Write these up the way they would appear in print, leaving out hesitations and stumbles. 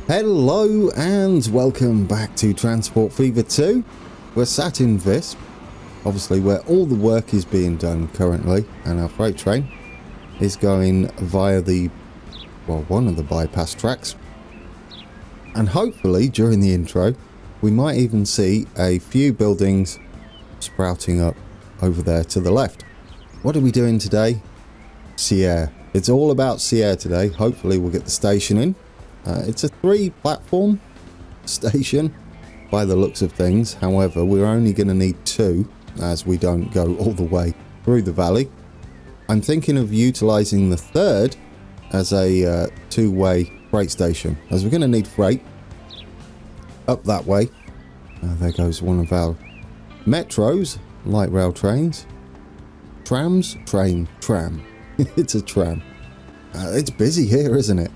Hello and welcome back to Transport Fever 2. We're sat in Visp, obviously where all the work is being done currently, and our freight train is going via one of the bypass tracks. And hopefully during the intro we might even see a few buildings sprouting up over there to the left. What are we doing today? Sierre. It's all about Sierre today. Hopefully we'll get the station in. It's a 3-platform station by the looks of things. However, we're only going to need 2 as we don't go all the way through the valley. I'm thinking of utilising the 3rd as a 2-way freight station, as we're going to need freight up that way. There goes one of our metros, light rail trains. Trams, train, tram. It's a tram. It's busy here, isn't it?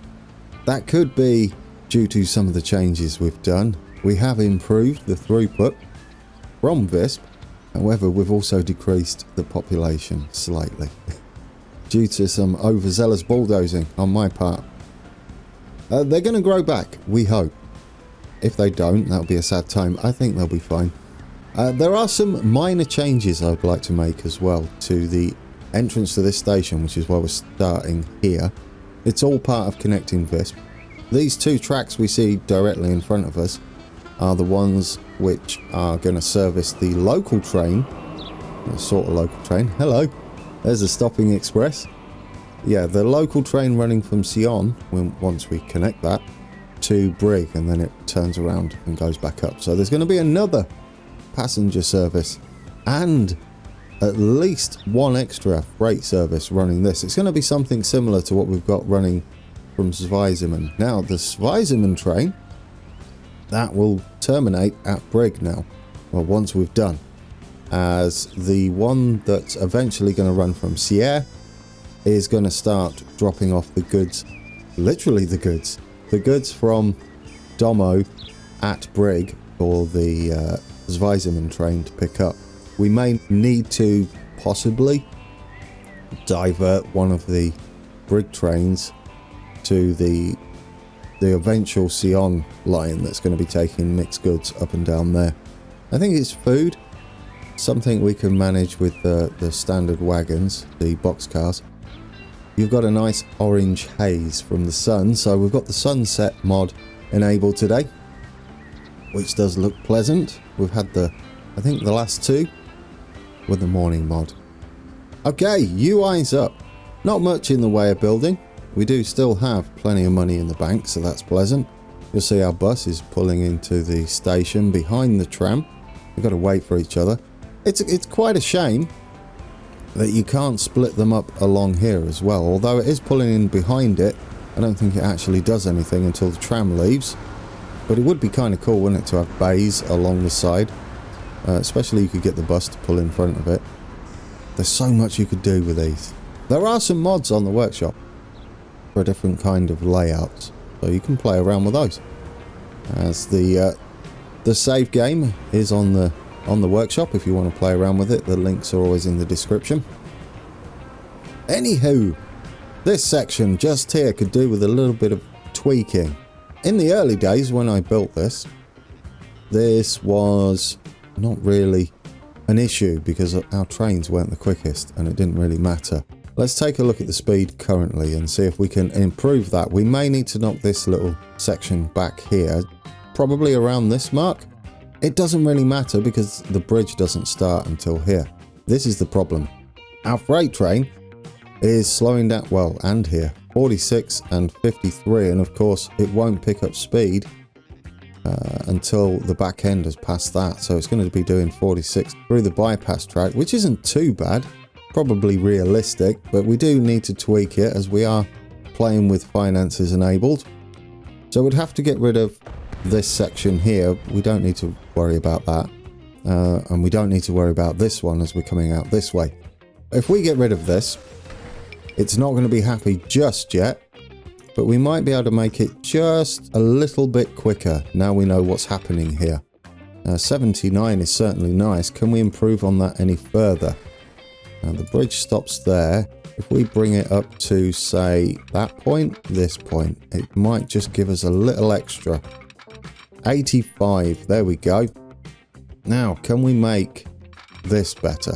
That could be due to some of the changes we've done. We have improved the throughput from Visp. However, we've also decreased the population slightly due to some overzealous bulldozing on my part. They're going to grow back, we hope. If they don't, that'll be a sad time. I think they'll be fine. There are some minor changes I'd like to make as well to the entrance to this station, which is why we're starting here. It's all part of connecting Visp. These 2 tracks we see directly in front of us are the ones which are going to service the local train. Sort of local train. Hello. There's a stopping express. Yeah, the local train running from Sierre, once we connect that, to Brig, and then it turns around and goes back up. So there's going to be another passenger service and at least 1 extra freight service running this. It's going to be something similar to what we've got running from Zweisimmen. Now, the Zweisimmen train, that will terminate at Brig now. Well, once we've done. As the one that's eventually going to run from Sierre is going to start dropping off the goods. Literally the goods. The goods from Domo at Brig for the Zweisimmen train to pick up. We may need to possibly divert one of the Brig trains to the eventual Sierre line that's going to be taking mixed goods up and down there. I think it's food, something we can manage with the standard wagons, the boxcars. You've got a nice orange haze from the sun, so we've got the sunset mod enabled today, which does look pleasant. We've had I think the last 2 with the morning mod. Okay, UI's up. Not much in the way of building. We do still have plenty of money in the bank, so that's pleasant. You'll see our bus is pulling into the station behind the tram. We've got to wait for each other. It's quite a shame that you can't split them up along here as well. Although it is pulling in behind it, I don't think it actually does anything until the tram leaves. But it would be kind of cool, wouldn't it, to have bays along the side. Especially you could get the bus to pull in front of it. There's so much you could do with these. There are some mods on the workshop for a different kind of layouts, so you can play around with those. As the save game is on the workshop if you want to play around with it. The links are always in the description. Anywho, this section just here could do with a little bit of tweaking. In the early days when I built this was not really an issue because our trains weren't the quickest and it didn't really matter. Let's take a look at the speed currently and see if we can improve that. We may need to knock this little section back here, probably around this mark. It doesn't really matter because the bridge doesn't start until here. This is the problem. Our freight train is slowing down, well, and here, 46 and 53, and of course it won't pick up speed until the back end has passed that. So it's going to be doing 46 through the bypass track, which isn't too bad, probably realistic, but we do need to tweak it as we are playing with finances enabled. So we'd have to get rid of this section here. We don't need to worry about that, and we don't need to worry about this one as we're coming out this way. If we get rid of this, it's not going to be happy just yet, but we might be able to make it just a little bit quicker now we know what's happening here. 79 is certainly nice. Can we improve on that any further? Now the bridge stops there. if we bring it up to, say, that point, this point, it might just give us a little extra. 85, there we go. Now, can we make this better?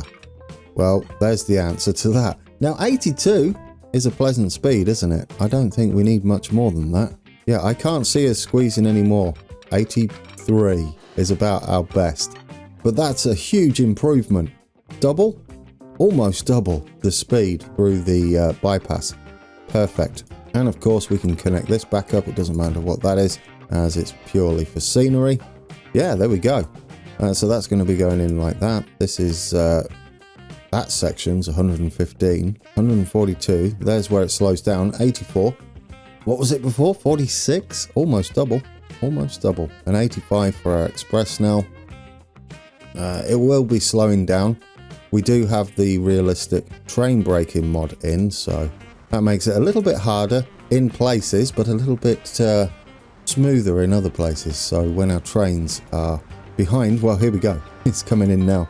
Well, there's the answer to that. Now, 82 is a pleasant speed, isn't it? I don't think we need much more than that. Yeah, I can't see us squeezing any more. 83 is about our best. But that's a huge improvement. Double? Almost double the speed through the bypass. Perfect. And of course we can connect this back up. It doesn't matter what that is, as it's purely for scenery. Yeah, there we go. So that's going to be going in like that. This is, that section's 115, 142. There's where it slows down. 84. What was it before? 46? Almost double. Almost double. And 85 for our express now. It will be slowing down. We do have the realistic train braking mod in, so that makes it a little bit harder in places, but a little bit smoother in other places. So when our trains are behind, well, here we go. It's coming in now.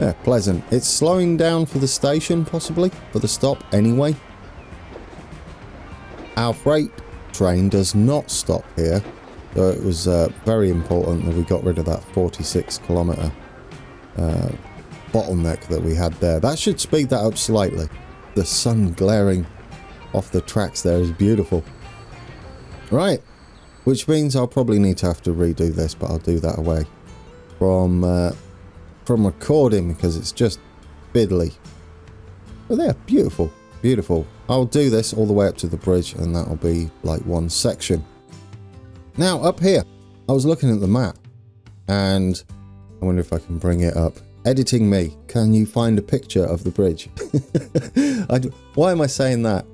Yeah, pleasant. It's slowing down for the station, possibly, for the stop anyway. Our freight train does not stop here, so it was very important that we got rid of that 46-kilometre bottleneck that we had there. That should speed that up slightly. The sun glaring off the tracks there is beautiful. Right, which means I'll probably need to have to redo this, but I'll do that away from recording because it's just fiddly. But they're beautiful, beautiful. I'll do this all the way up to the bridge and that'll be like one section. Now up here, I was looking at the map and I wonder if I can bring it up. Editing me, can you find a picture of the bridge? Why am I saying that?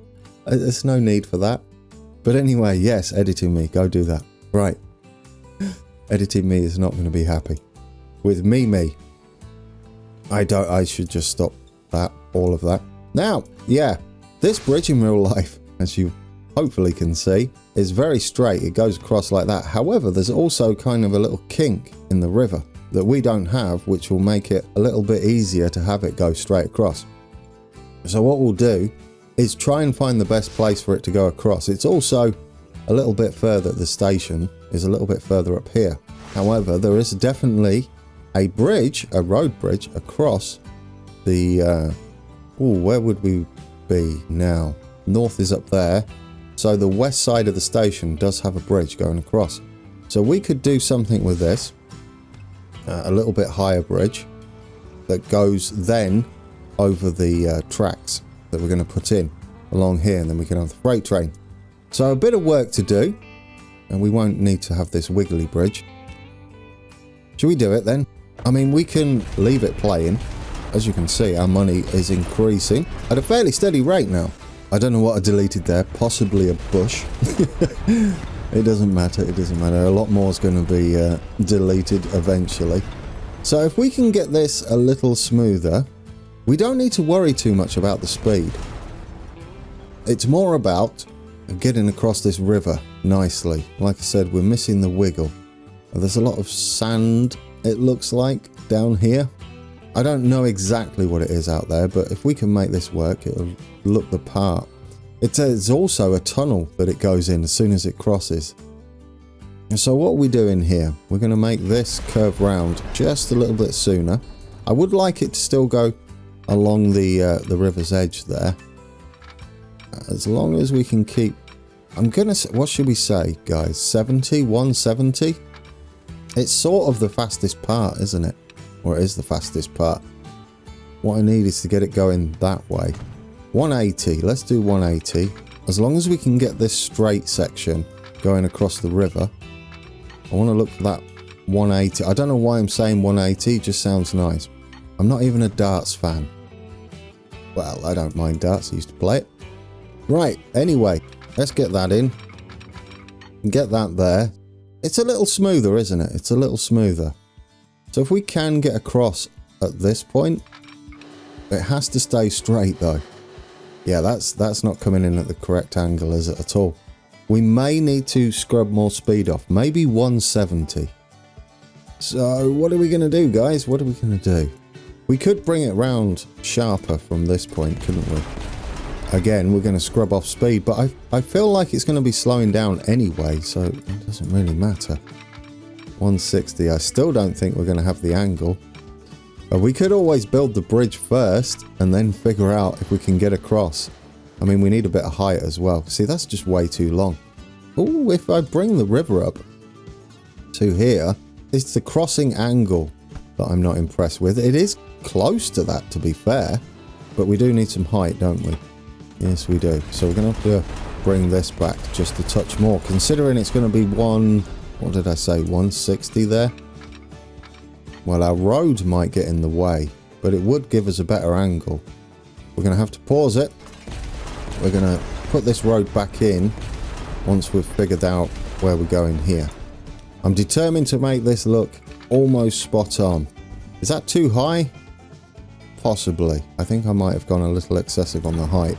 There's no need for that. But anyway, yes, editing me, go do that. Right. Editing me is not going to be happy. With me. I should just stop that, all of that. Now, yeah, this bridge in real life, as you hopefully can see, is very straight. It goes across like that. However, there's also kind of a little kink in the river that we don't have, which will make it a little bit easier to have it go straight across. So what we'll do is try and find the best place for it to go across. It's also a little bit further, the station is a little bit further up here. However, there is definitely a bridge, a road bridge, across the, where would we be now? North is up there. So the west side of the station does have a bridge going across. So we could do something with this. A little bit higher bridge that goes then over the tracks that we're going to put in along here, and then we can have the freight train. So a bit of work to do, and we won't need to have this wiggly bridge. Should we do it then? I mean, we can leave it playing. As you can see, our money is increasing at a fairly steady rate now. I don't know what I deleted there, possibly a bush. It doesn't matter, it doesn't matter. A lot more is going to be deleted eventually. So if we can get this a little smoother, we don't need to worry too much about the speed. It's more about getting across this river nicely. Like I said, we're missing the wiggle. There's a lot of sand, it looks like, down here. I don't know exactly what it is out there, but if we can make this work, it'll look the part. It's also a tunnel that it goes in as soon as it crosses. So what are we doing here? We're going to make this curve round just a little bit sooner. I would like it to still go along the river's edge there. As long as we can keep... I'm going to say... What should we say, guys? 70? 170? It's sort of the fastest part, isn't it? Or it is the fastest part. What I need is to get it going that way. 180. Let's do 180. As long as we can get this straight section going across the river. I want to look for that 180. I don't know why I'm saying 180. It just sounds nice. I'm not even a darts fan. Well, I don't mind darts. I used to play it. Right. Anyway, let's get that in. Get that there. It's a little smoother, isn't it? It's a little smoother. So if we can get across at this point, it has to stay straight though. Yeah, that's not coming in at the correct angle, is it at all? We may need to scrub more speed off. Maybe 170. So what are we going to do, guys? What are we going to do? We could bring it round sharper from this point, couldn't we? Again, we're going to scrub off speed, but I feel like it's going to be slowing down anyway, so it doesn't really matter. 160, I still don't think we're going to have the angle. We could always build the bridge first and then figure out if we can get across. I mean, we need a bit of height as well. See, that's just way too long. Oh, if I bring the river up to here, it's the crossing angle that I'm not impressed with. It is close to that, to be fair, but we do need some height, don't we? Yes, we do. So we're going to have to bring this back just a touch more, considering it's going to be what did I say, 160 there? Well, our road might get in the way, but it would give us a better angle. We're going to have to pause it. We're going to put this road back in once we've figured out where we're going here. I'm determined to make this look almost spot on. Is that too high? Possibly. I think I might have gone a little excessive on the height.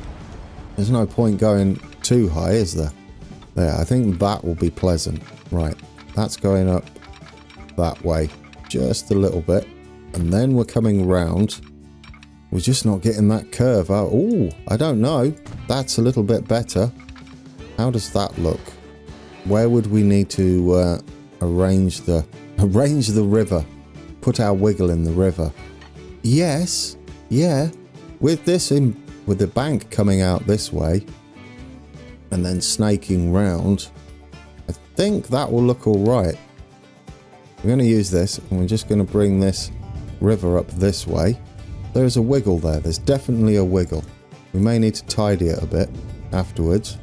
There's no point going too high, is there? There, I think that will be pleasant. Right, that's going up that way just a little bit. And then we're coming round. We're just not getting that curve out. Oh, I don't know. That's a little bit better. How does that look? Where would we need to arrange the river? Put our wiggle in the river. Yes, yeah. With the bank coming out this way and then snaking round, I think that will look all right. We're going to use this and we're just going to bring this river up this way. There's a wiggle there. There's definitely a wiggle. We may need to tidy it a bit afterwards,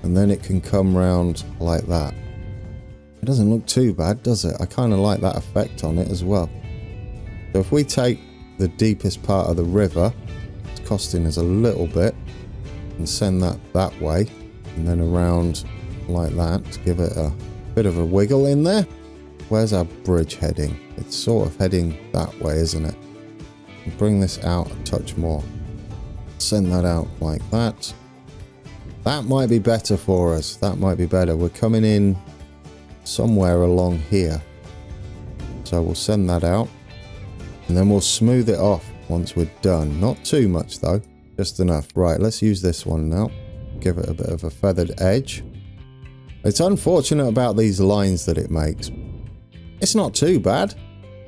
and then it can come round like that. It doesn't look too bad, does it? I kind of like that effect on it as well. So if we take the deepest part of the river, it's costing us a little bit, and send that way, and then around like that to give it a bit of a wiggle in there. Where's our bridge heading? It's sort of heading that way, isn't it? Bring this out a touch more. Send that out like that. That might be better for us. That might be better. We're coming in somewhere along here. So we'll send that out. And then we'll smooth it off once we're done. Not too much though. Just enough. Right, let's use this one now. Give it a bit of a feathered edge. It's unfortunate about these lines that it makes. It's not too bad.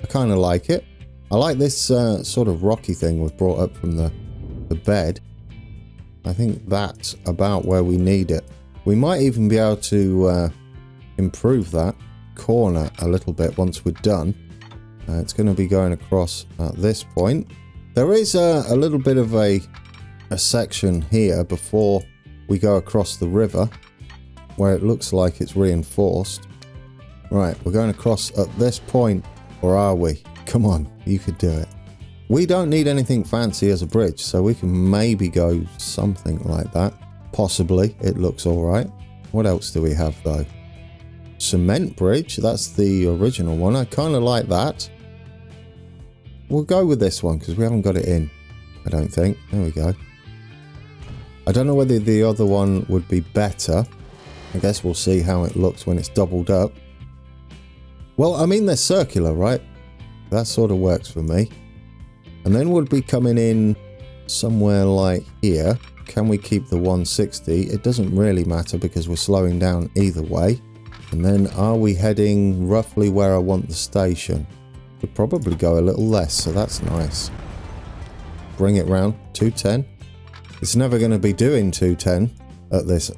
I kind of like it. I like this sort of rocky thing we've brought up from the bed. I think that's about where we need it. We might even be able to improve that corner a little bit once we're done. It's going to be going across at this point. There is a little bit of a section here before we go across the river where it looks like it's reinforced. Right, we're going across at this point, or are we? Come on, you could do it. We don't need anything fancy as a bridge, so we can maybe go something like that. Possibly, it looks all right. What else do we have though? Cement bridge, that's the original one. I kind of like that. We'll go with this one because we haven't got it in, I don't think. There we go. I don't know whether the other one would be better. I guess we'll see how it looks when it's doubled up. Well, I mean, they're circular, right? That sort of works for me. And then we'll be coming in somewhere like here. Can we keep the 160? It doesn't really matter because we're slowing down either way. And then are we heading roughly where I want the station? Could probably go a little less, so that's nice. Bring it round, 210. It's never going to be doing 210 at this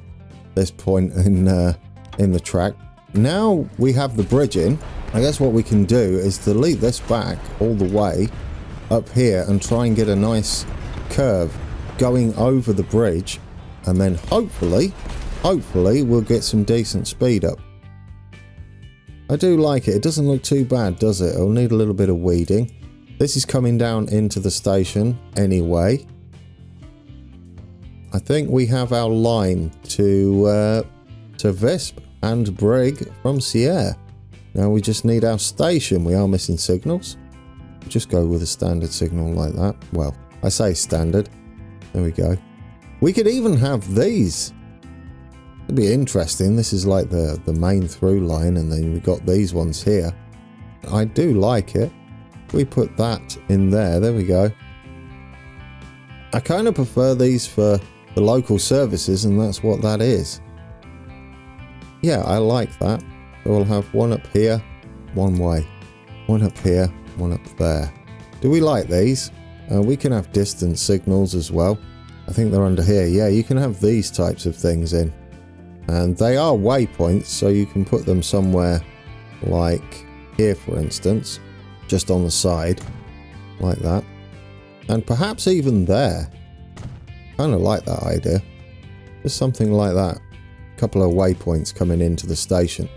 point in the track. Now we have the bridge in. I guess what we can do is delete this back all the way up here and try and get a nice curve going over the bridge, and then hopefully we'll get some decent speed up. I do like it. It doesn't look too bad, does it? It'll need a little bit of weeding. This is coming down into the station anyway. I think we have our line to Visp and Brig from Sierre. Now we just need our station. We are missing signals. Just go with a standard signal like that. Well, I say standard. There we go. We could even have these. It'd be interesting. This is like the main through line, and then we've got these ones here. I do like it. We put that in there. There we go. I kind of prefer these for the local services, and that's what that is. Yeah, I like that. So we'll have one up here, one way. One up here, one up there. Do we like these? We can have distance signals as well. I think they're under here. Yeah, you can have these types of things in. And they are waypoints, so you can put them somewhere like here, for instance. Just on the side. Like that. And perhaps even there. Kind of like that idea. Just something like that. A couple of waypoints coming into the station.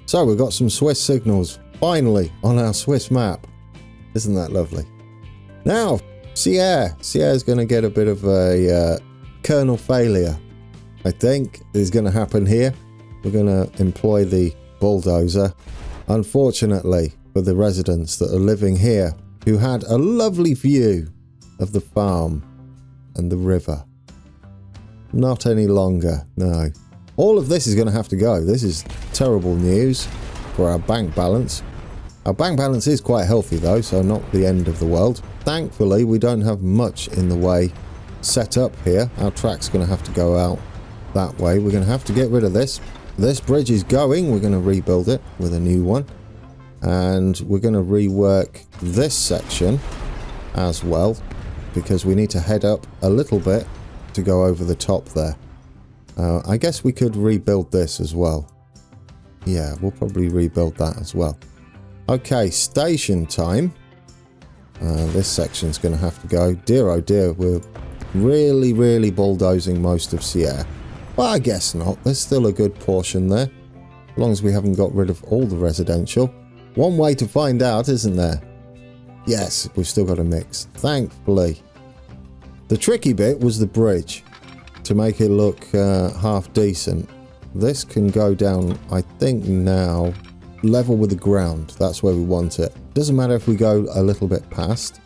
So we've got some Swiss signals finally on our Swiss map. Isn't that lovely? Now, Sierre. Sierre's going to get a bit of a kernel failure. I think is going to happen here. We're going to employ the bulldozer. Unfortunately for the residents that are living here, who had a lovely view of the farm and the river. Not any longer, no. All of this is going to have to go. This is terrible news for our bank balance. Our bank balance is quite healthy though, so not the end of the world. Thankfully, we don't have much in the way set up here. Our track's going to have to go out that way. We're going to have to get rid of this. This bridge is going. We're going to rebuild it with a new one. And we're going to rework this section as well, because we need to head up a little bit to go over the top there. I guess we could rebuild this as well. Yeah, we'll probably rebuild that as well. Okay, station time. This section's going to have to go. Dear oh dear, we're really bulldozing most of Sierre. Well, I guess not. There's still a good portion there, as long as we haven't got rid of all the residential. One way to find out, isn't there? Yes, we've still got a mix, thankfully. The tricky bit was the bridge, to make it look half decent. This can go down, I think now, level with the ground. That's where we want it. Doesn't matter if we go a little bit past.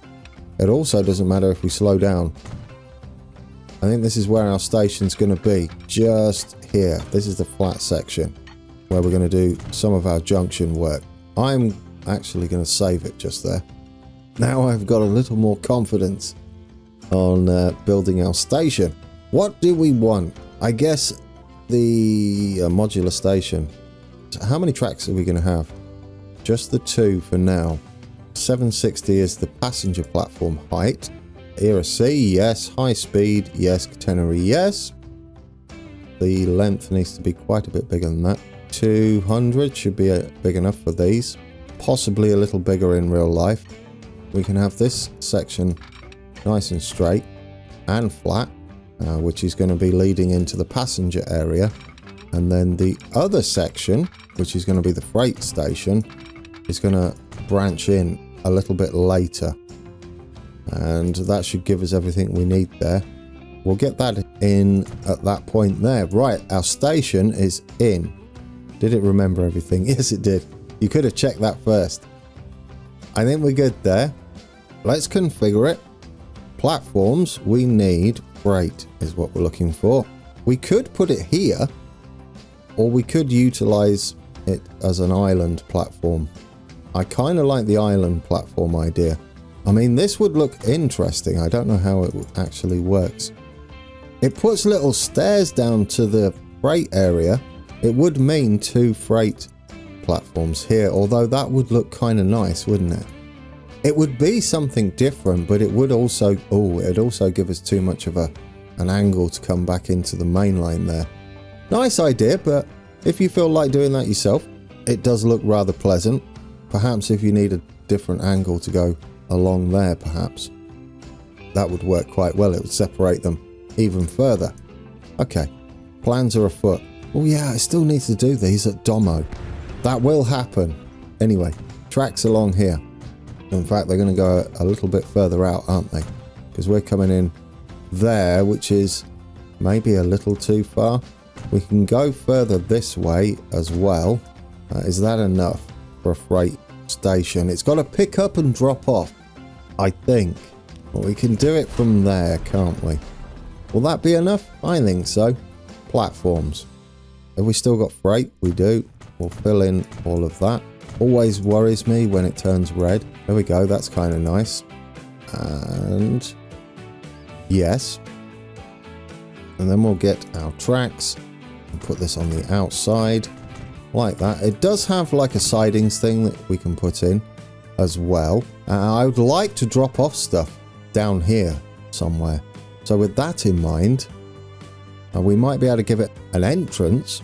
It also doesn't matter if we slow down. I think this is where our station's going to be, just here. This is the flat section where we're going to do some of our junction work. I'm actually going to save it just there. Now I've got a little more confidence on building our station. What do we want? I guess the modular station. How many tracks are we going to have? Just the 2 for now. 760 is the passenger platform height. Era C, yes. High speed, yes. Catenary, yes. The length needs to be quite a bit bigger than that. 200 should be big enough for these. Possibly a little bigger in real life. We can have this section nice and straight and flat, which is going to be leading into the passenger area. And then the other section, which is going to be the freight station, is going to branch in a little bit later. And that should give us everything we need there. We'll get that in at that point there. Right, our station is in. Did it remember everything? Yes, it did. You could have checked that first. I think we're good there. Let's configure it. Platforms, we need freight is what we're looking for. We could put it here, or we could utilize it as an island platform. I kind of like the island platform idea. I mean, this would look interesting. I don't know how it actually works. It puts little stairs down to the freight area. It would mean 2 freight platforms here, although that would look kind of nice, wouldn't it? It would be something different, but it would also, it'd also give us too much of an angle to come back into the main line there. Nice idea, but if you feel like doing that yourself, it does look rather pleasant. Perhaps if you need a different angle to go along there, perhaps that would work quite well. It would separate them even further. Okay, plans are afoot. Oh yeah, I still need to do these at Domo. That will happen. Anyway, tracks along here. In fact, they're going to go a little bit further out, aren't they? Because we're coming in there, which is maybe a little too far. We can go further this way as well. Is that enough for a freight station? It's got to pick up and drop off, I think. Well, we can do it from there, can't we? Will that be enough? I think so. Platforms. Have we still got freight? We do. We'll fill in all of that. always worries me when it turns red. There we go, that's kind of nice. And yes. And then we'll get our tracks and put this on the outside like that. It does have like a sidings thing that we can put in as well. I would like to drop off stuff down here somewhere. So with that in mind, we might be able to give it an entrance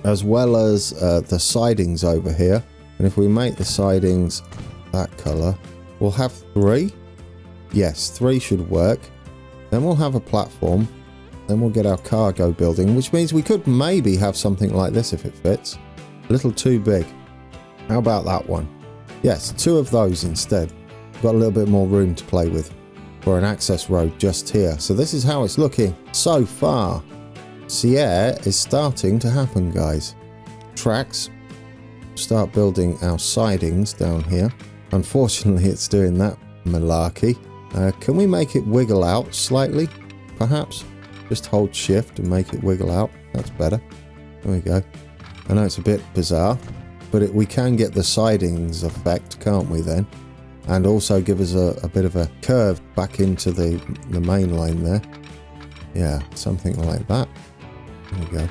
as well as the sidings over here. And if we make the sidings that colour, we'll have 3. Yes, 3 should work. Then we'll have a platform. Then we'll get our cargo building, which means we could maybe have something like this if it fits. A little too big. How about that one? Yes, 2 of those instead. Got a little bit more room to play with for an access road just here. So this is how it's looking so far. Sierre is starting to happen, guys. Tracks. Start building our sidings down here. Unfortunately, it's doing that malarkey. Can we make it wiggle out slightly, perhaps? Just hold shift and make it wiggle out. That's better. There we go. I know it's a bit bizarre, but we can get the sidings effect, can't we then? And also give us a bit of a curve back into the main line there. Yeah, something like that. There we go.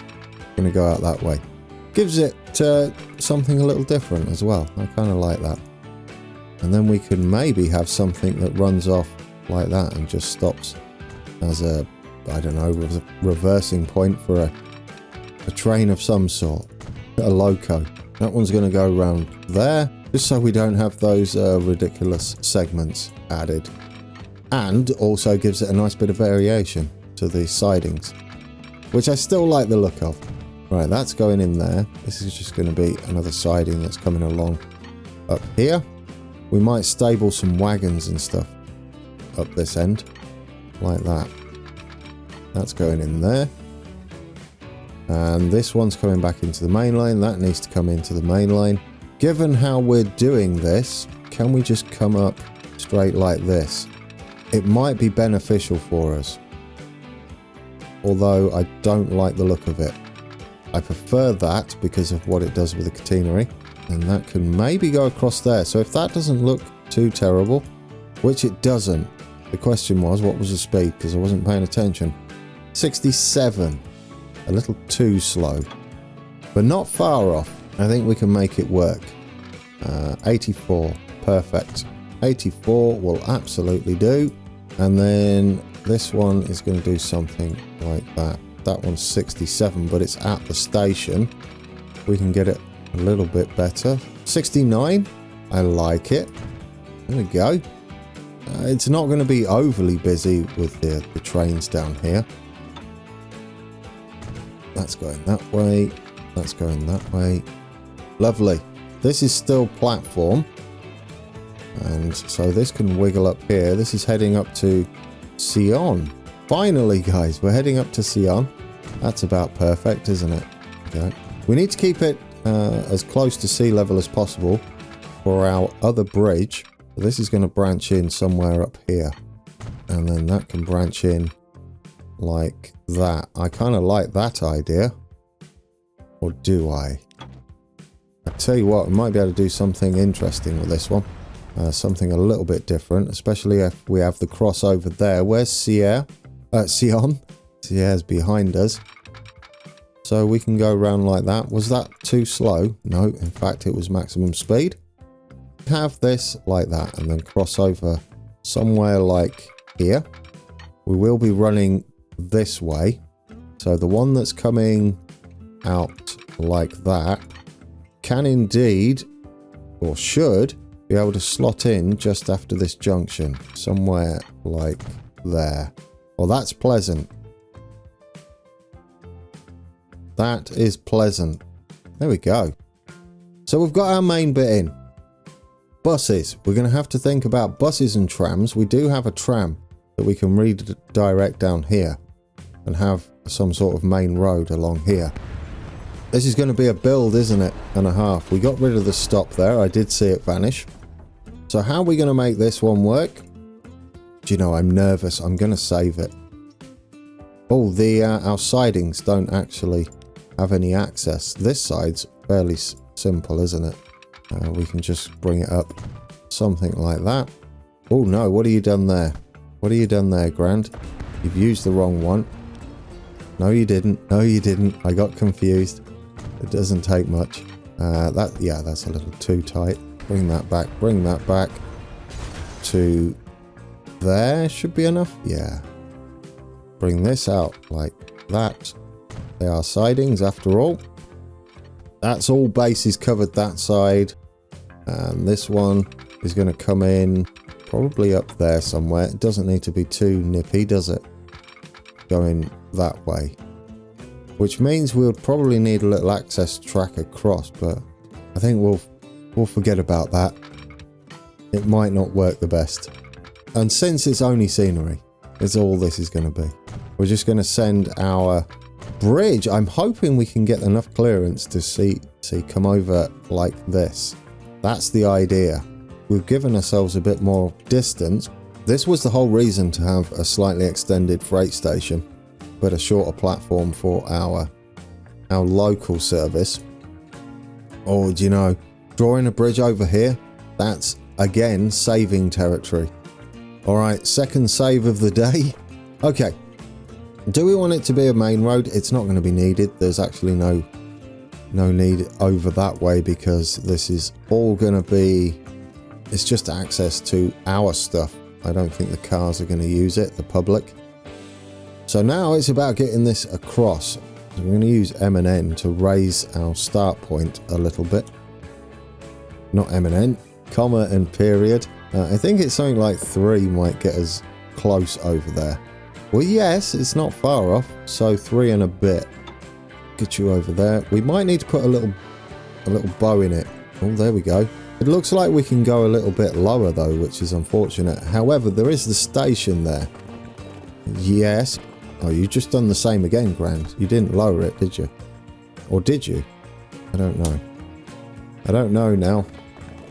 Gonna go out that way. Gives it something a little different as well. I kind of like that. And then we can maybe have something that runs off like that and just stops as a, I don't know, reversing point for a train of some sort. A loco. That one's going to go around there, just so we don't have those ridiculous segments added. And also gives it a nice bit of variation to the sidings, which I still like the look of. Right, that's going in there. This is just going to be another siding that's coming along up here. We might stable some wagons and stuff up this end, like that. That's going in there. And this one's coming back into the main line. That needs to come into the main line. Given how we're doing this, can we just come up straight like this? It might be beneficial for us. Although I don't like the look of it. I prefer that because of what it does with the catenary. And that can maybe go across there. So if that doesn't look too terrible, which it doesn't. The question was, what was the speed? Because I wasn't paying attention. 67. A little too slow. But not far off. I think we can make it work. 84. Perfect. 84 will absolutely do. And then this one is going to do something like that. That one's 67, but it's at the station. We can get it a little bit better. 69. I like it. There we go. It's not going to be overly busy with the trains down here. That's going that way. That's going that way. Lovely. This is still platform. And so this can wiggle up here. This is heading up to Sierre. Finally, guys, we're heading up to Sierre. That's about perfect, isn't it? Okay. We need to keep it as close to sea level as possible for our other bridge. This is going to branch in somewhere up here. And then that can branch in like that. I kind of like that idea. Or do I? I tell you what, we might be able to do something interesting with this one. Something a little bit different, especially if we have the crossover there. Where's Sierre? Sierre. Sierre's behind us. So we can go around like that. Was that too slow? No, in fact, it was maximum speed. Have this like that and then cross over somewhere like here. We will be running this way. So the one that's coming out like that can indeed, or should, be able to slot in just after this junction. Somewhere like there. Well, that's pleasant. That is pleasant. There we go. So we've got our main bit in. Buses. We're going to have to think about buses and trams. We do have a tram that we can redirect down here and have some sort of main road along here. This is going to be a build, isn't it? And a half. We got rid of the stop there. I did see it vanish. So how are we going to make this one work? Do you know, I'm nervous. I'm going to save it. Oh, our sidings don't actually have any access. This side's fairly simple, isn't it? we can just bring it up something like that. Oh no, what have you done there? What have you done there, Grand? You've used the wrong one. No, you didn't. No, you didn't. I got confused. It doesn't take much. Yeah, that's a little too tight. Bring that back. Bring that back to there. Should be enough. Yeah. Bring this out like that. They are sidings after all. That's all bases covered that side. And this one is going to come in probably up there somewhere. It doesn't need to be too nippy, does it? Going that way. Which means we'll probably need a little access track across, but I think we'll forget about that. It might not work the best. And since it's only scenery, is all this is going to be. We're just going to send our bridge. I'm hoping we can get enough clearance to see come over like this. That's the idea. We've given ourselves a bit more distance. This was the whole reason to have a slightly extended freight station, but a shorter platform for our local service. Or, do you know, drawing a bridge over here, that's again saving territory. All right, second save of the day. Okay, do we want it to be a main road? It's not going to be needed. There's actually no need over that way, because this is all going to be, it's just access to our stuff. I don't think the cars are going to use it, the public. So now it's about getting this across. So we're going to use M and N to raise our start point a little bit. Not M and N, comma and period. I think it's something like 3 might get us close over there. Well, yes, it's not far off. So 3 and a bit. Get you over there. We might need to put a little bow in it. Oh, there we go. It looks like we can go a little bit lower though, which is unfortunate. However, there is the station there. Yes. Oh, you just done the same again, Grand. You didn't lower it, did you? Or did you? I don't know. I don't know now.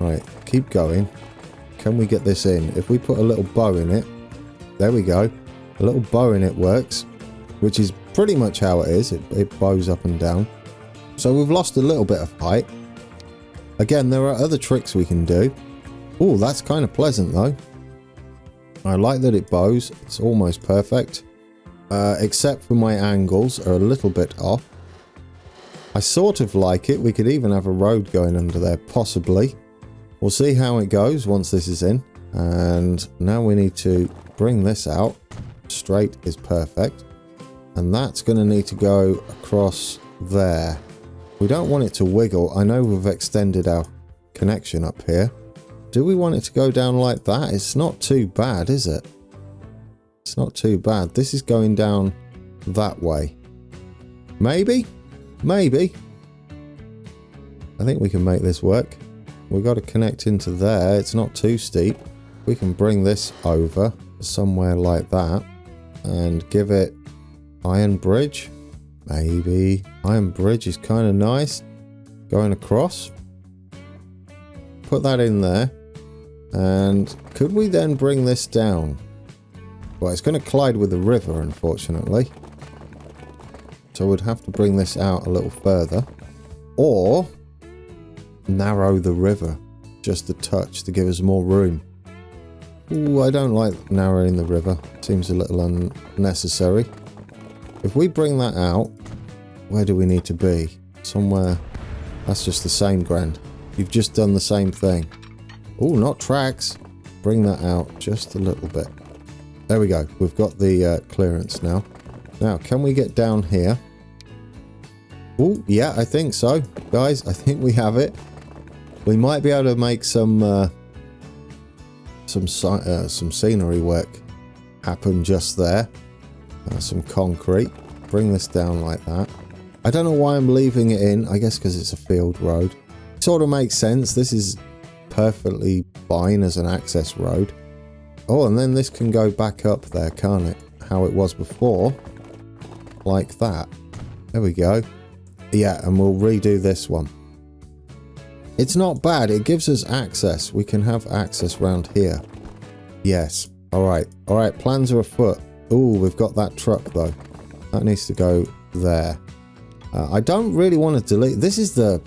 Right, keep going. Can we get this in? If we put a little bow in it. There we go. A little bow in it works. Which is pretty much how it is. It bows up and down. So we've lost a little bit of height. Again, there are other tricks we can do. Oh, that's kind of pleasant though. I like that it bows. It's almost perfect. Except for my angles are a little bit off. I sort of like it. We could even have a road going under there, possibly. We'll see how it goes once this is in. And now we need to bring this out. Straight is perfect. And that's going to need to go across there. We don't want it to wiggle. I know we've extended our connection up here. Do we want it to go down like that? It's not too bad, is it? It's not too bad. This is going down that way. Maybe? Maybe. I think we can make this work. We've got to connect into there. It's not too steep. We can bring this over somewhere like that and give it iron bridge. Maybe. Iron bridge is kind of nice. Going across. Put that in there. And could we then bring this down? Well, it's going to collide with the river, unfortunately. So we'd have to bring this out a little further. Or narrow the river just a touch to give us more room. Ooh, I don't like narrowing the river. Seems a little unnecessary. If we bring that out, where do we need to be? Somewhere. That's just the same, Grand. You've just done the same thing. Oh, not tracks. Bring that out just a little bit. There we go. We've got the clearance now. Now, can we get down here? Oh, yeah, I think so. Guys, I think we have it. We might be able to make some scenery work happen just there. Some concrete. Bring this down like that. I don't know why I'm leaving it in. I guess because it's a field road. Sort of makes sense. This is perfectly fine as an access road. Oh, and then this can go back up there, can't it? How it was before. Like that. There we go. Yeah, and we'll redo this one. It's not bad. It gives us access. We can have access round here. Yes. All right. All right. Plans are afoot. Oh, we've got that truck though. That needs to go there. I don't really want to delete. This is the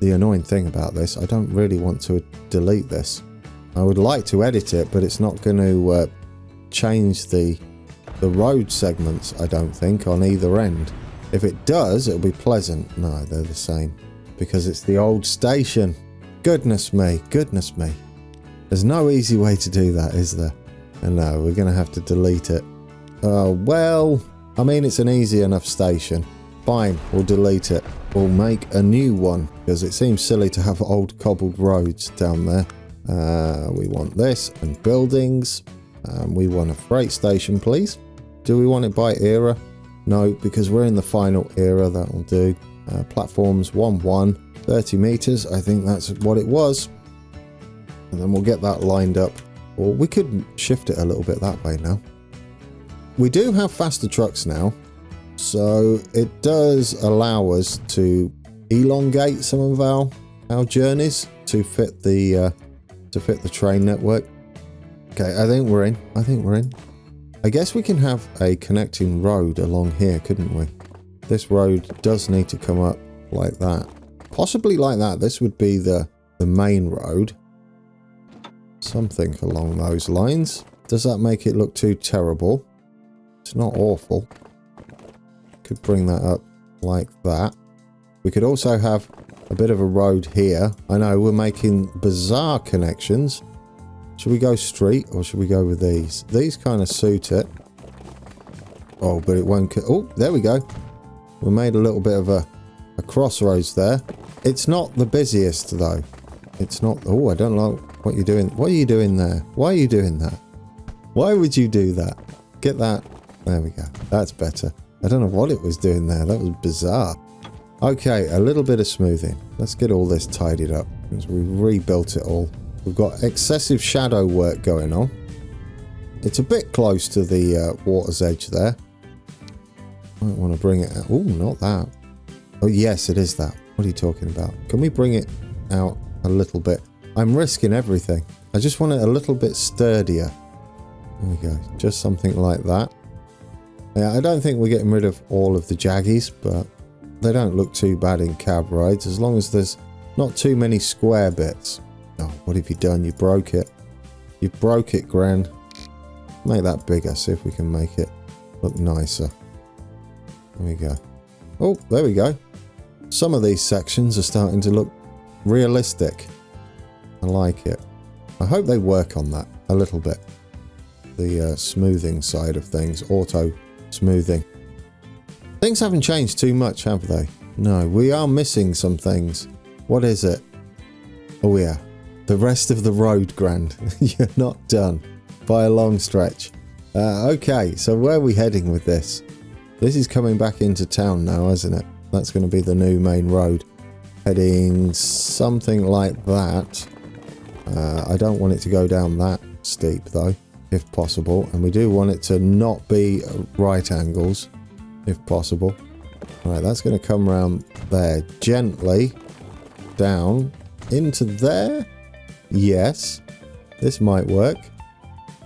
the annoying thing about this. I don't really want to delete this. I would like to edit it, but it's not going to change the road segments, I don't think, on either end. If it does, it'll be pleasant. No, they're the same. Because it's the old station. Goodness me, goodness me. There's no easy way to do that, is there? And no, we're going to have to delete it. Well, I mean, it's an easy enough station. Fine, we'll delete it. We'll make a new one, because it seems silly to have old cobbled roads down there. We want this, and buildings. We want a freight station, please. Do we want it by era? No, because we're in the final era. That will do. Platforms 1-1, 30 meters. I think that's what it was. And then we'll get that lined up. Or we could shift it a little bit that way now. We do have faster trucks now, so it does allow us to elongate some of our journeys to fit the train network. Okay, I think we're in. I guess we can have a connecting road along here, couldn't we? This road does need to come up like that. Possibly like that. This would be the main road. Something along those lines. Does that make it look too terrible? It's not awful. Could bring that up like that. We could also have a bit of a road here. I know we're making bizarre connections. Should we go street or should we go with these? These kind of suit it. Oh, but it won't... Oh, there we go. We made a little bit of a crossroads there. It's not the busiest, though. It's not... Oh, I don't know what you're doing. What are you doing there? Why are you doing that? Why would you do that? Get that... There we go. That's better. I don't know what it was doing there. That was bizarre. Okay, a little bit of smoothing. Let's get all this tidied up, because we've rebuilt it all. We've got excessive shadow work going on. It's a bit close to the water's edge there. Might want to bring it out. Oh, not that. Oh, yes, it is that. What are you talking about? Can we bring it out a little bit? I'm risking everything. I just want it a little bit sturdier. There we go. Just something like that. Yeah, I don't think we're getting rid of all of the jaggies, but they don't look too bad in cab rides, as long as there's not too many square bits. Oh, what have you done? You broke it. You broke it, Gran. Make that bigger. See if we can make it look nicer. There we go. Oh, there we go. Some of these sections are starting to look realistic. I like it. I hope they work on that a little bit. The smoothing side of things. Auto smoothing. Things haven't changed too much, have they? No, we are missing some things. What is it? Oh yeah. The rest of the road, Grand. You're not done. By a long stretch. Okay, so where are we heading with this? This is coming back into town now, isn't it? That's going to be the new main road. Heading something like that. I don't want it to go down that steep, though, if possible. And we do want it to not be right angles, if possible. Right, that's going to come around there gently. Down into there. Yes. This might work.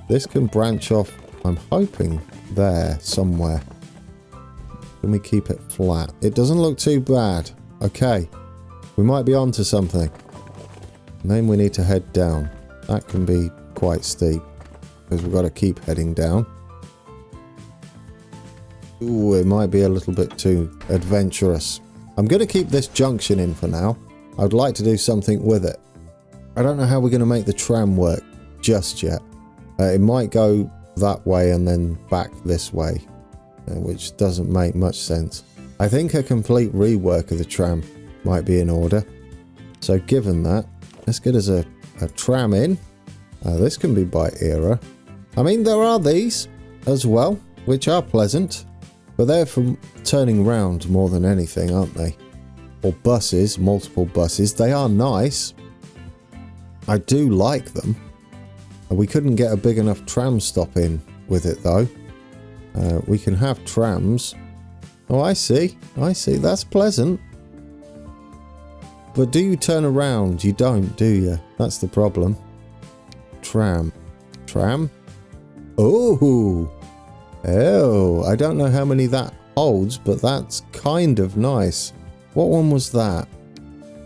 This can branch off, I'm hoping, there somewhere. Can we keep it flat? It doesn't look too bad. Okay. We might be onto something. And then we need to head down. That can be quite steep, because we've got to keep heading down. Ooh, it might be a little bit too adventurous. I'm going to keep this junction in for now. I'd like to do something with it. I don't know how we're going to make the tram work just yet. It might go that way and then back this way, which doesn't make much sense. I think a complete rework of the tram might be in order. So given that, let's get us a tram in. This can be by era. I mean, there are these as well, which are pleasant, but they're for turning round more than anything, aren't they? Or buses, multiple buses. They are nice. I do like them. We couldn't get a big enough tram stop in with it, though. We can have trams. Oh, I see. I see. That's pleasant. But do you turn around? You don't, do you? That's the problem. Tram. Tram? Oh! Oh, I don't know how many that holds, but that's kind of nice. What one was that?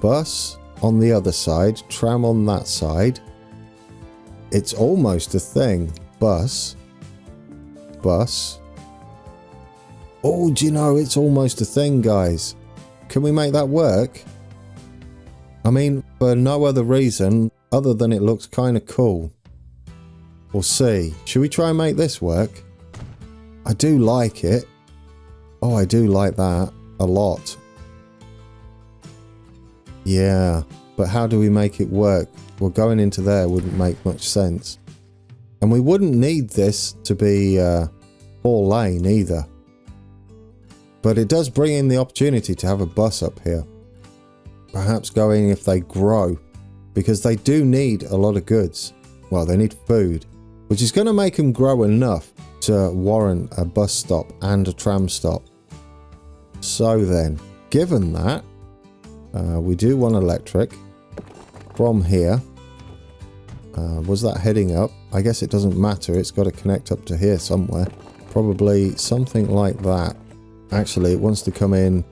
bus on the other side, tram on that side. It's almost a thing. Bus. Oh, do you know, it's almost a thing, guys. Can we make that work? I mean, for no other reason other than it looks kind of cool. We'll see. Should we try and make this work? I do like it. Oh, I do like that a lot. Yeah, but how do we make it work? Well, going into there wouldn't make much sense. And we wouldn't need this to be 4-lane either. But it does bring in the opportunity to have a bus up here. Perhaps going if they grow, because they do need a lot of goods. Well, they need food, which is going to make them grow enough to warrant a bus stop and a tram stop. So then, given that, we do want electric from here. Was that heading up? I guess it doesn't matter. It's got to connect up to here somewhere. Probably something like that. Actually, it wants to come in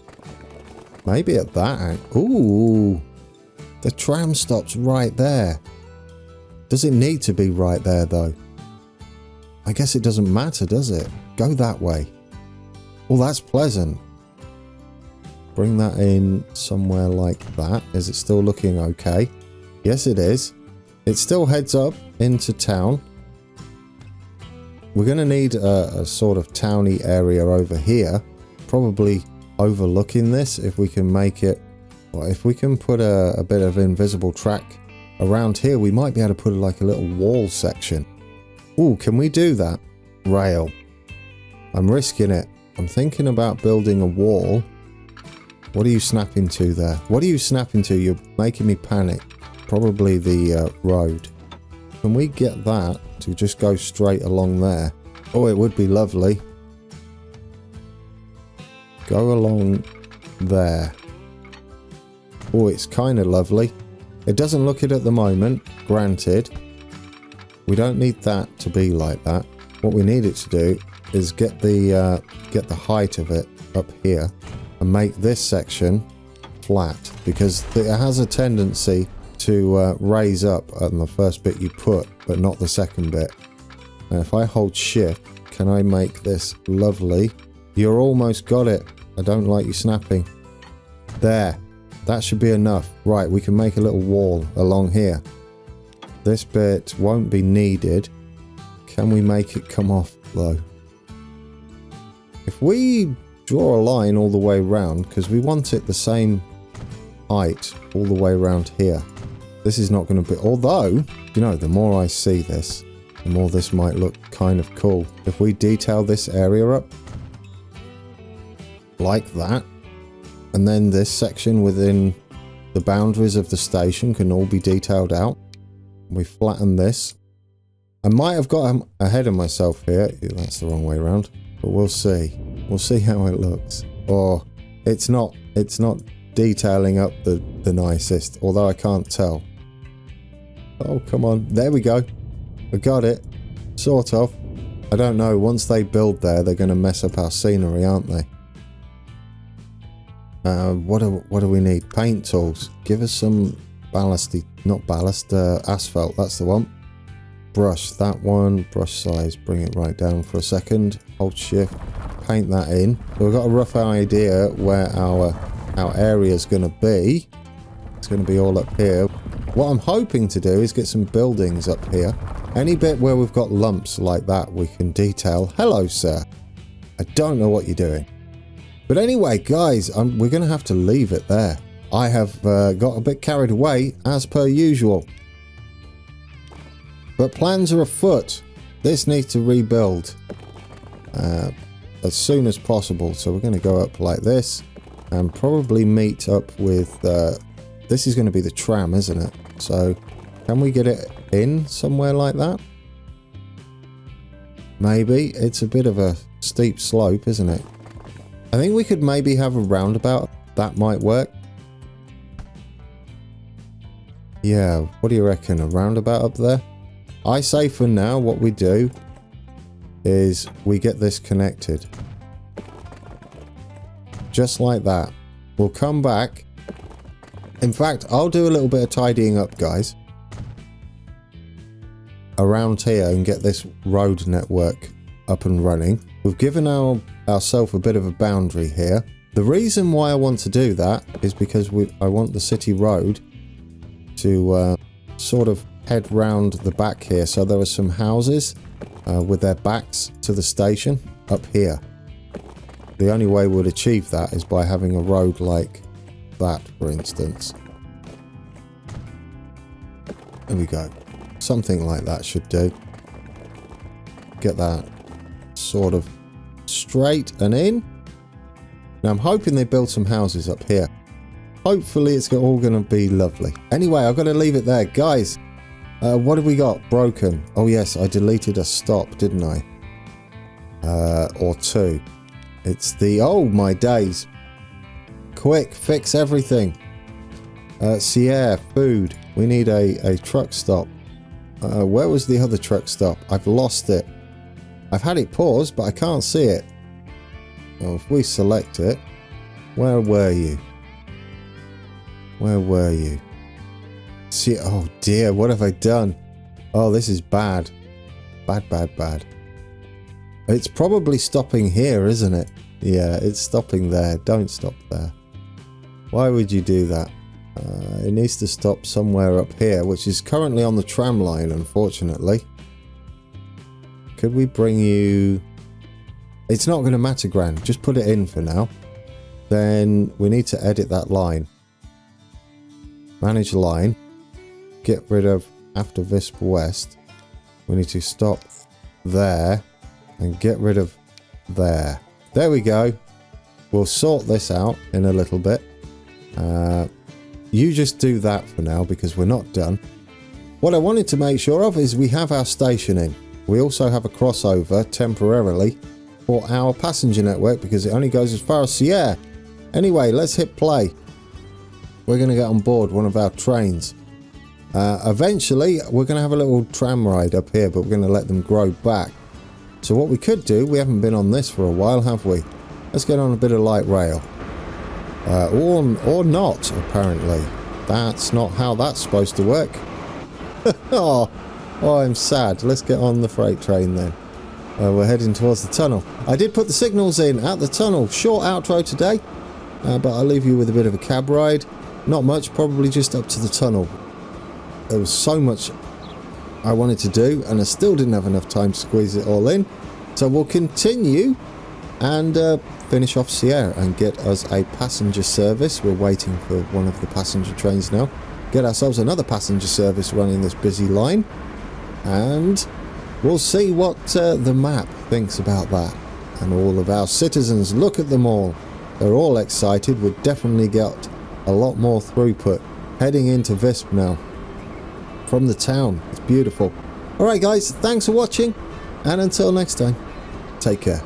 maybe at that. Ooh, the tram stops right there. Does it need to be right there though? I guess it doesn't matter, does it? Go that way. Oh, that's pleasant. Bring that in somewhere like that. Is it still looking okay? Yes, it is. It still heads up into town. We're going to need a sort of towny area over here. Probably overlooking this if we can make it. Or if we can put a bit of invisible track around here, we might be able to put like a little wall section. Ooh, can we do that? Rail. I'm risking it. I'm thinking about building a wall. What are you snapping to there? What are you snapping to? You're making me panic. Probably the road. Can we get that to just go straight along there? Oh, it would be lovely. Go along there. Oh, it's kind of lovely. It doesn't look it at the moment, granted. We don't need that to be like that. What we need it to do is get the height of it up here and make this section flat, because it has a tendency to raise up on the first bit you put, but not the second bit. Now, if I hold shift, can I make this lovely? You're almost got it. I don't like you snapping. There. That should be enough. Right, we can make a little wall along here. This bit won't be needed. Can we make it come off though? If we draw a line all the way around, because we want it the same height all the way around here. This is not going to be... Although, you know, the more I see this, the more this might look kind of cool. If we detail this area up like that, and then this section within the boundaries of the station can all be detailed out. We flatten this. I might have got ahead of myself here. That's the wrong way around. But we'll see. We'll see how it looks. Or it's not detailing up the nicest, although I can't tell. Oh, come on. There we go. We got it. Sort of. I don't know. Once they build there, they're going to mess up our scenery, aren't they? What do we need? Paint tools. Give us some ballasty, not ballast, asphalt. That's the one. Brush, that one. Brush size. Bring it right down for a second. Hold shift. Paint that in. So we've got a rough idea where our area is going to be. It's going to be all up here. What I'm hoping to do is get some buildings up here. Any bit where we've got lumps like that, we can detail. Hello, sir. I don't know what you're doing. But anyway, guys, we're going to have to leave it there. I have got a bit carried away, as per usual. But plans are afoot. This needs to rebuild as soon as possible. So we're going to go up like this and probably meet up with... this is going to be the tram, isn't it? So can we get it in somewhere like that? Maybe. It's a bit of a steep slope, isn't it? I think we could maybe have a roundabout. That might work. Yeah, what do you reckon? A roundabout up there? I say for now what we do is we get this connected. Just like that. We'll come back In fact, I'll do a little bit of tidying up, guys, around here and get this road network up and running. We've given ourselves a bit of a boundary here. The reason why I want to do that is because I want the city road to sort of head round the back here. So there are some houses with their backs to the station up here. The only way we'd achieve that is by having a road like that, for instance. There we go. Something like that should do. Get that sort of straight and in. Now I'm hoping they build some houses up here. Hopefully it's all going to be lovely. Anyway, I've got to leave it there. Guys, what have we got? Broken. Oh yes, I deleted a stop, didn't I? Or two. It's the... Oh my days. Quick, fix everything. Sierre, food. We need a truck stop. Where was the other truck stop? I've lost it. I've had it paused, but I can't see it. Well, if we select it, where were you? Where were you? See, oh dear, what have I done? Oh, this is bad. Bad, bad, bad. It's probably stopping here, isn't it? Yeah, it's stopping there. Don't stop there. Why would you do that? It needs to stop somewhere up here, which is currently on the tram line, unfortunately. Could we bring you... It's not going to matter, Gran. Just put it in for now. Then we need to edit that line. Manage line. Get rid of after Visp West. We need to stop there and get rid of there. There we go. We'll sort this out in a little bit. You just do that for now because we're not done. What I wanted to make sure of is we have our station in. We also have a crossover temporarily for our passenger network because it only goes as far as Sierre. Anyway, let's hit play. We're going to get on board one of our trains. Eventually, we're going to have a little tram ride up here, but we're going to let them grow back. So what we could do, we haven't been on this for a while, have we? Let's get on a bit of light rail. Or not, apparently. That's not how that's supposed to work. Oh, I'm sad. Let's get on the freight train then. We're heading towards the tunnel. I did put the signals in at the tunnel. Short outro today, but I'll leave you with a bit of a cab ride. Not much, probably just up to the tunnel. There was so much I wanted to do, and I still didn't have enough time to squeeze it all in. So we'll continue and finish off Sierre and get us a passenger service. We're waiting for one of the passenger trains now. Get ourselves another passenger service running this busy line. And we'll see what the map thinks about that. And all of our citizens, look at them all. They're all excited. We've definitely got a lot more throughput heading into Visp now. From the town. It's beautiful. Alright guys, thanks for watching. And until next time, take care.